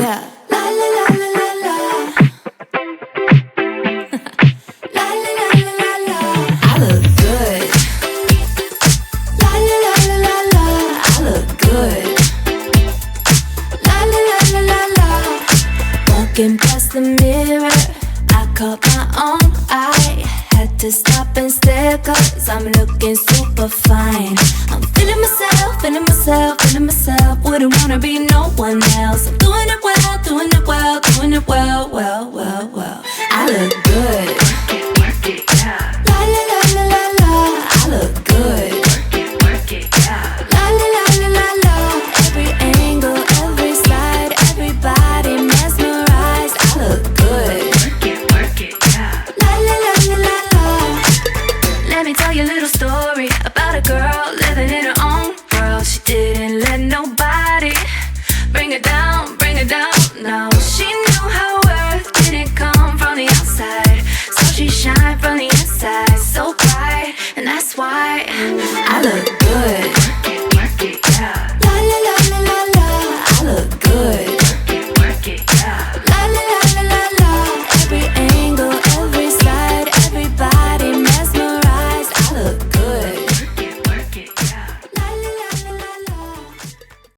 Yeah. La la la la la la. La la la la la la. I look good. La la la la la la. I look good. La la la la la la. Walking past the mirror, I caught my own eye. Had to stop and stare 'cause I'm looking super fine. I'm feeling myself, feeling myself, feeling myself. Wouldn't wanna be no one else. I'm doing it well, doing it well, doing it well, well, well, well. I look good. Work it, yeah. La la la la la la. I look good. Work it, yeah. La la la la la la. Every angle, every side, everybody mesmerized. I look good. Work it, yeah. La la la la la la. Let me tell you a little story about a girl living in her own world. She didn't let nobody bring her down, bring her down. No, she knew her worth didn't come from the outside, so she shined from the inside, so bright, and that's why I look good.